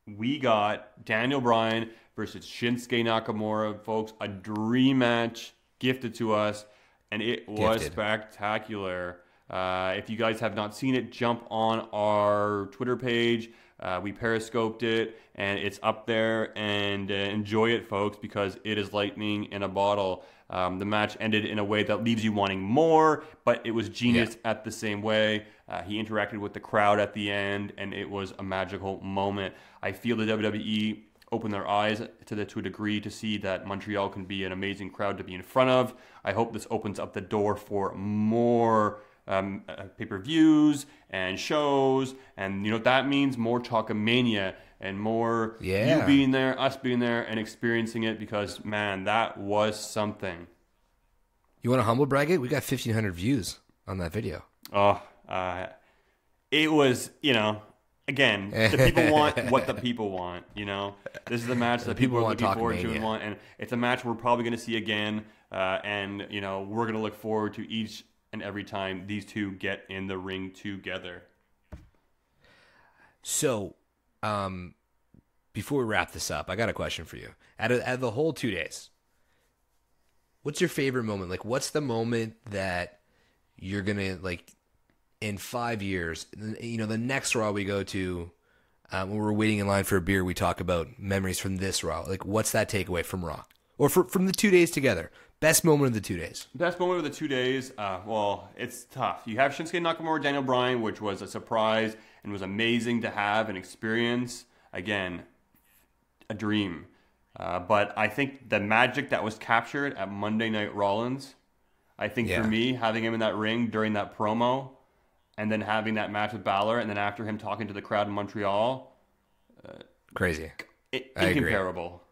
we got Daniel Bryan versus Shinsuke Nakamura, folks. A dream match gifted to us, and it was spectacular. If you guys have not seen it, jump on our Twitter page. We periscoped it, and it's up there, and enjoy it, folks, because it is lightning in a bottle. The match ended in a way that leaves you wanting more, but it was genius at the same way. He interacted with the crowd at the end, and it was a magical moment. I feel the WWE opened their eyes to a degree to see that Montreal can be an amazing crowd to be in front of. I hope this opens up the door for more pay-per-views and shows, and that means more Talkamania and more you being there, us being there, and experiencing it, because man, that was something. You want to humble brag it? We got 1,500 views on that video. It was, again, the people want what the people want. This is the match that people are looking forward to and want, and it's a match we're probably going to see again. And, you know, we're going to look forward to each and every time these two get in the ring together. So, before we wrap this up, I got a question for you. Out of the whole 2 days, what's your favorite moment? Like, what's the moment that you're going to, like, in 5 years, you know, the next Raw we go to, when we're waiting in line for a beer, we talk about memories from this Raw. Like, what's that takeaway from Raw? Or from the 2 days together? Best moment of the 2 days. Best moment of the 2 days? Well, it's tough. You have Shinsuke Nakamura, Daniel Bryan, which was a surprise and was amazing to have and experience. Again, a dream. But I think the magic that was captured at Monday Night Rollins, I think for me, having him in that ring during that promo, and then having that match with Balor, and then after him talking to the crowd in Montreal. Crazy. Incomparable.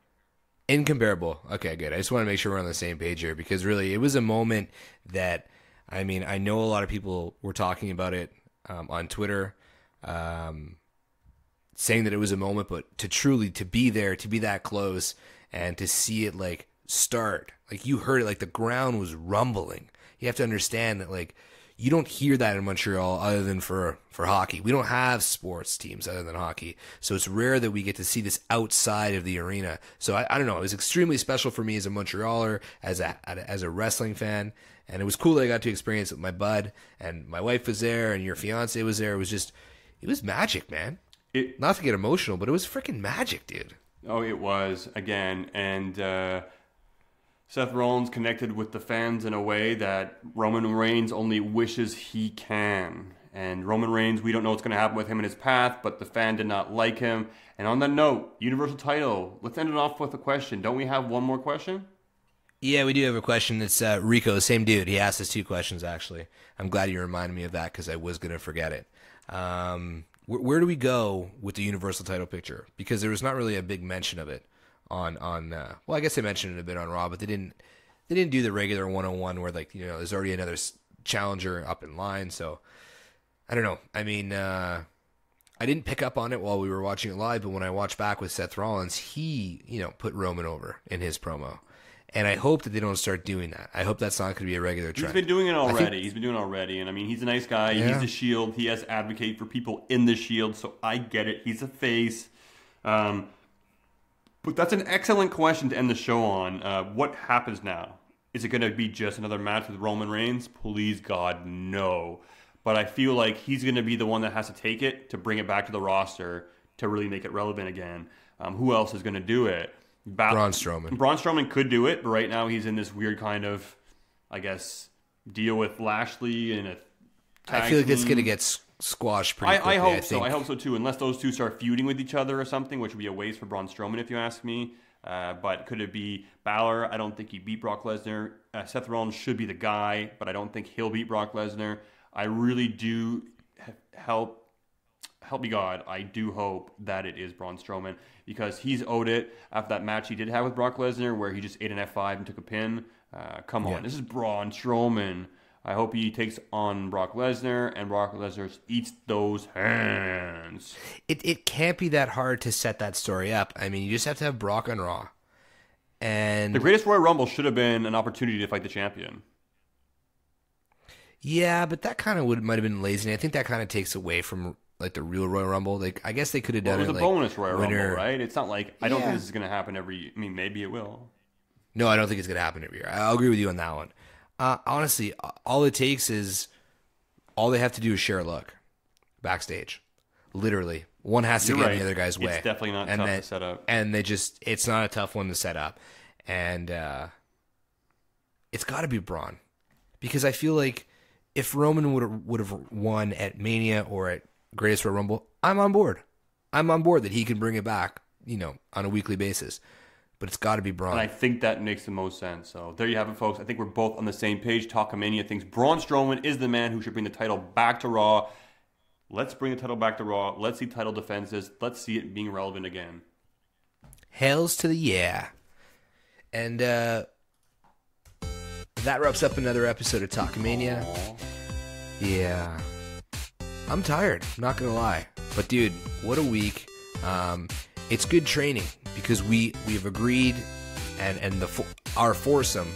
Incomparable. Okay, good. I just want to make sure we're on the same page here, because really it was a moment that, I mean, I know a lot of people were talking about it on Twitter, saying that it was a moment, but to be there, to be that close, and to see it like start, like you heard it, like the ground was rumbling. You have to understand that, like, you don't hear that in Montreal other than for hockey. We don't have sports teams other than hockey. So it's rare that we get to see this outside of the arena. So I don't know. It was extremely special for me as a Montrealer, as a wrestling fan. And it was cool that I got to experience it with my bud. And my wife was there and your fiance was there. It was magic, man. Not to get emotional, but it was freaking magic, dude. Oh, it was, again. And Seth Rollins connected with the fans in a way that Roman Reigns only wishes he can. And Roman Reigns, we don't know what's going to happen with him in his path, but the fan did not like him. And on that note, Universal title, let's end it off with a question. Don't we have one more question? Yeah, we do have a question. It's Rico, same dude. He asked us 2 questions, actually. I'm glad you reminded me of that because I was going to forget it. Where do we go with the Universal title picture? Because there was not really a big mention of it on well, I guess they mentioned it a bit on Raw, but they didn't do the regular 101 where, like, you know, there's already another challenger up in line. So I don't know. I mean, I didn't pick up on it while we were watching it live, but when I watched back with Seth Rollins, he, you know, put Roman over in his promo. And I hope that they don't start doing that. I hope that's not going to be a regular trend. He's been doing it already. And I mean, he's a nice guy. Yeah. He's the Shield. He has to advocate for people in the Shield. So I get it. He's a face. But that's an excellent question to end the show on. What happens now? Is it going to be just another match with Roman Reigns? Please, God, no. But I feel like he's going to be the one that has to take it to bring it back to the roster to really make it relevant again. Who else is going to do it? Braun Strowman. Braun Strowman could do it, but right now he's in this weird kind of, I guess, deal with Lashley and a tag I feel like team. it's going to get squashed pretty quickly. I hope so too, unless those two start feuding with each other or something, which would be a waste for Braun Strowman if you ask me. But could it be Balor? I don't think he beat Brock Lesnar. Seth Rollins should be the guy, but I don't think he'll beat Brock Lesnar. I really do help me God, I do hope that it is Braun Strowman because he's owed it after that match he did have with Brock Lesnar where he just ate an F5 and took a pin. Come on, this is Braun Strowman. I hope he takes on Brock Lesnar and Brock Lesnar eats those hands. It can't be that hard to set that story up. I mean, you just have to have Brock on Raw. And the Greatest Royal Rumble should have been an opportunity to fight the champion. Yeah, but that kind of might have been lazy. And I think that kind of takes away from like the real Royal Rumble. Like, I guess they could have done it was it a like bonus Royal winner. Rumble, right? It's not like I don't think this is going to happen every. I mean, maybe it will. No, I don't think it's going to happen every year. I'll agree with you on that one. Honestly, all it takes is all they have to do is share a look backstage. Literally, one has to get in the other guy's way. It's definitely not tough to set up. And it's not a tough one to set up. And it's got to be Braun, because I feel like if Roman would have won at Mania or at Greatest Royal Rumble, I'm on board. I'm on board that he can bring it back, on a weekly basis. But it's got to be Braun. And I think that makes the most sense. So there you have it, folks. I think we're both on the same page. Talkamania thinks Braun Strowman is the man who should bring the title back to Raw. Let's bring the title back to Raw. Let's see title defenses. Let's see it being relevant again. Hells to the yeah. And that wraps up another episode of Talkamania. Yeah. I'm tired, not going to lie. But, dude, what a week. It's good training because we have agreed, and our foursome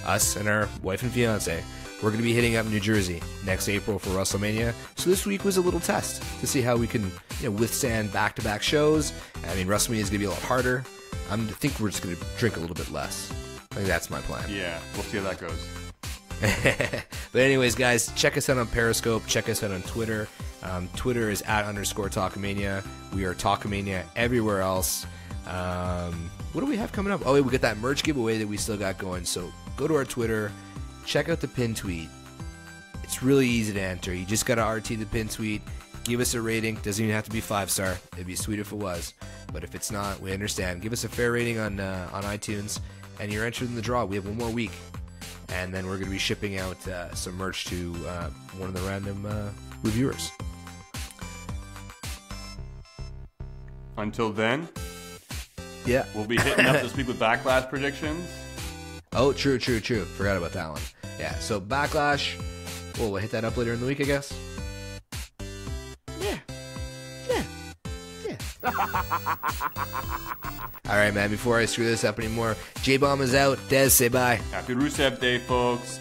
us and our wife and fiance, we're going to be hitting up New Jersey next April for WrestleMania. So this week was a little test to see how we can withstand back-to-back shows. I mean, WrestleMania is going to be a lot harder. I think we're just going to drink a little bit less. I think that's my plan. Yeah, we'll see how that goes. But anyways, guys, check us out on Periscope. Check us out on Twitter. Twitter is @_Talkamania. We are Talkamania everywhere else. What do we have coming up? Oh, we got that merch giveaway that we still got going. So go to our Twitter. Check out the pin tweet. It's really easy to enter. You just got to RT the pin tweet. Give us a rating. Doesn't even have to be 5-star. It'd be sweet if it was. But if it's not, we understand. Give us a fair rating on iTunes, and you're entered in the draw. We have one more week. And then we're going to be shipping out some merch to one of the random reviewers. Until then, yeah, we'll be hitting up this week with Backlash predictions. Oh, true. Forgot about that one. Yeah, so Backlash. We'll hit that up later in the week, I guess. Yeah. All right, man, before I screw this up anymore, J-Bomb is out. Dez, say bye. Happy Rusev Day, folks.